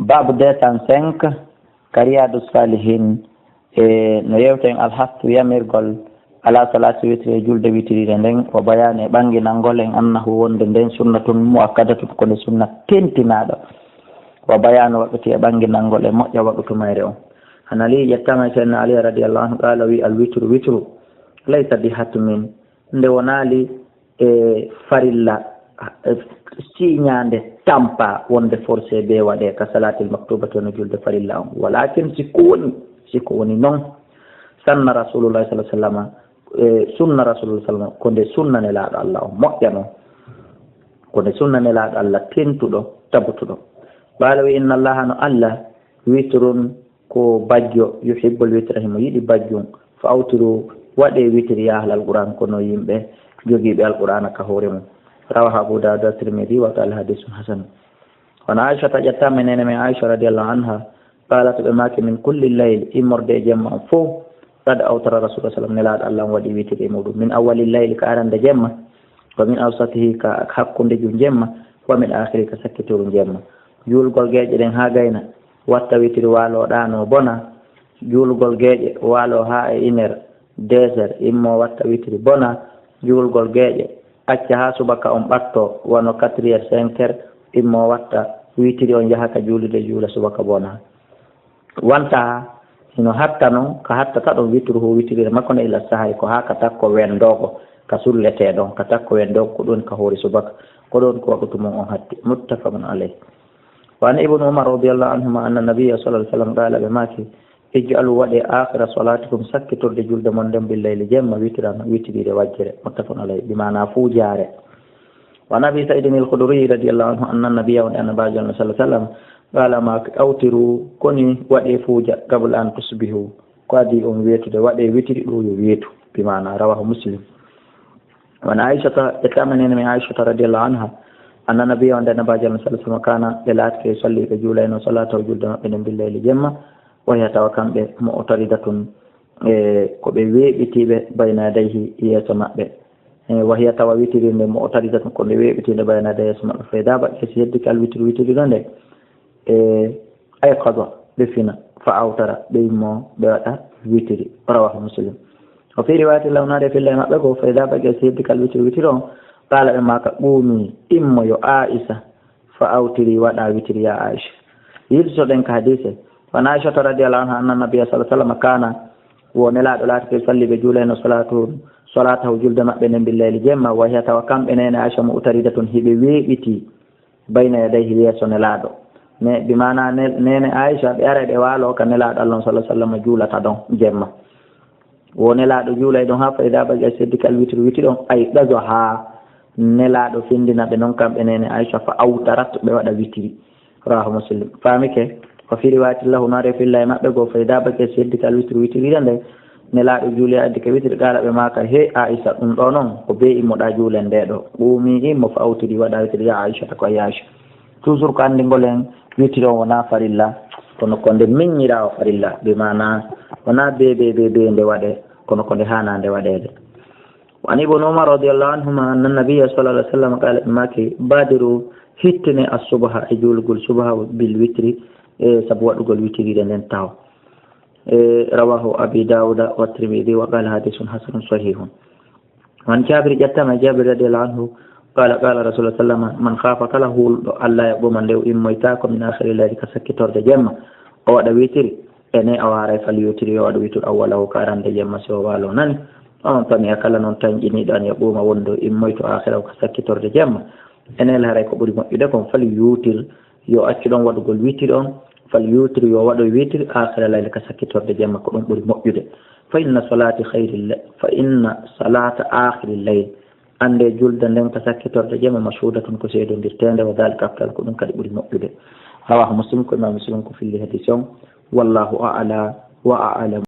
babu 205 kariyadu salihin no yewten alhastu yamirgol ala salati witri julde witride nden o bayane ɓanginangol en annahu wonde nden sunnatun muakkadatun kone sunna tentinaɗo wa bayanu waɗuti e ɓanginangol e moƴƴa waɗutumayre on hanali ƴettama seydna ali radiallahu anhu qala wi al witru laysa bi hatmin nde wonali e farilla siñande tampa wonde forcé be waɗe ka salatil maktubati no julde farilla on walakin sikko woni noon sanna rasulullah sallah sallam sunna rasulullah sallam konde sunna nelaɗo allah o moƴƴa noon konde sunna nelaɗo allah tentuɗo tabutuɗo ɓaala wi inna allaha no allah witrun ko bajjo yuhibbul witra himo yiɗi bajjum fa awtiru waɗe witri ya ahlal qur'an kono yimɓe jogiiɓe alqur'ana ka hoore mum rawaha abu dawud at-tirmidhi wa qala hadithun hasan wana aisha ta ƴettama nene men aisha radiallahu anha qalat ɓe maki min kulli layl immorde e jemma on fof qad awtara rasulullah sallam nelaɗo allah on waɗi witiri e muɗum min awwali layli ka arande jemma wa min awsatihi ka hakkunde ju jemma wa min akhiri ka sakkitoru jemma julgol geeƴe ɗen ha gayna watta witiri waloɗano bona julgol geeƴe walo ha e 1 heure 2 heures immo watta witiri bona julgol geeƴe acca ha subaka on ɓatto wono 4 heures 5 heures immo watta witiri on jahaka juulide juula subaka bona wanta hino hatta noon ka hattata ɗon witru ho witirire makko no ila sahay ko ha ka takko wendogo ka sullete ɗon ka takko wendogo ko ɗon ka hoori subaka ko ɗon ko waɗutumon on hatti muttafaqun alayh wa an ibnu umar radiallahu anhuma anna nabiyya sallallahu alaihi wasallam qala ɓe maki ij'alu waɗe akhira salatikum sakkitorde julde mon nden billayli jemma witirano witiride wajjere muttafaqun alayh bimana fuu jaare wa nabi saidin al-khudri radiallahu anhu anna nabiyya wa annabajo sallallahu alaihi wasallam qala ma awtiru koni waɗe fuuja qabla an tusbihu ko adi on wetude waɗe witiri ɗo yo weetu bimana rawahu muslim wana aishata ƴettamanene min aishata radiallahu anha anna nabiyya wa annabajo sallallahu alaihi wasallam kana ɓe laatke salli ɓe juulayno salatahu julde maɓɓe nden billayli jemma waya tawa kamɓe mu'taridatun ko ɓe weeɓitiɓe baynadayhi yeeso maɓɓe wahiya tawa witiri nde mu'taridatun ko ɓe weeɓitiɓe baynada yeeso maɓɓe fayda baɗɗe si heddi kal witiri ɗo nde ay qada ɓe fina fa awtara ɓe yimmo ɓe waɗa witiri rawahu muslim o fi riwayati lawnade filla e maɓɓe ko fayda baɗɗe si heddi kal witiri on qala ɓe maka ɓuumi immo yo aisha fa awtiri waɗa witiri ya aisha yirtoɗen ka hadise wana aishata radiallahu anha anna nabiyya sallallahu alaihi wasallam kana wo nelaɗo laatake salli ɓe juulayno salatahu julde maɓɓe nden billayli jemma wahiya tawa kamɓe nene aicha mu'taridatun hiɓe weeɓiti bayna yadayhi yeeso nelaɗo ne bimana nene aicha ɓe ara ɗe waalo ka nelaɗo allah sallallahu alaihi wasallam juulata ɗon jemma wo nelaɗo juulay ɗon ha fayda baƴa seddi kal witiri ɗon ay ɗajo ha nelaɗo findina ɓe noon kamɓe nene aicha fa awtarat ɓe waɗa witiri rawahu muslim famike ko fi riwayati lahu nare filla e maɓɓe go fayda bake seddi kal witiri nde nelaɗo juule addi ka witiri qala ɓe maka he aisha ɗum ɗo noon ko be immoɗa juule nde ɗo ɓuumi immo fa awtiri waɗa witiri ya aisha ta ko yacha toujours ko andigol en witiri on wona farilla kono ko nde miññira o farilla ɓe mana wona be nde waɗe kono ko nde hana nde waɗede wani ibn umar radiallahu anhuma anna nabiyya sallallahu alaihi wasallam qala ɓe maki badiru hittine as-subha e julgol subha bil witri sabu waɗugol witiride nden taw rawahu abi dawuda wa tirmidhi wa qala hadithun hasanun sahihun wan jabir ƴettama jabir radiallahu anhu qala rasulullah sallam man khafa kala hulɗo allah ya ɓoma nde immoytako min akhiri layli ka sakkitorde jemma o waɗa witiri ene o waray fal witiri o waɗa witir awwalahu ka arande jemma so walo nani on tami kala noon tañƴiniɗo an ya ɓoma wondo immoyto akhira ka sakkitorde jemma enel haray ko ɓuuri moƴƴude kon fal yutir yo accu ɗon waɗugol witiri on fal yutir yo waɗo witiri akhira layli ka sakkitorde jemma ko ɗum ɓuuri moƴƴude fa inna salata akhiri layl ande julde nden ka sakkitorde jemma masudatun ko seedondirtede wa dalika aftal ko ɗum kadi ɓuuri moƴƴude rawahu muslim ko imam muslim ko filli hadith on wallahu a'la wa a'lam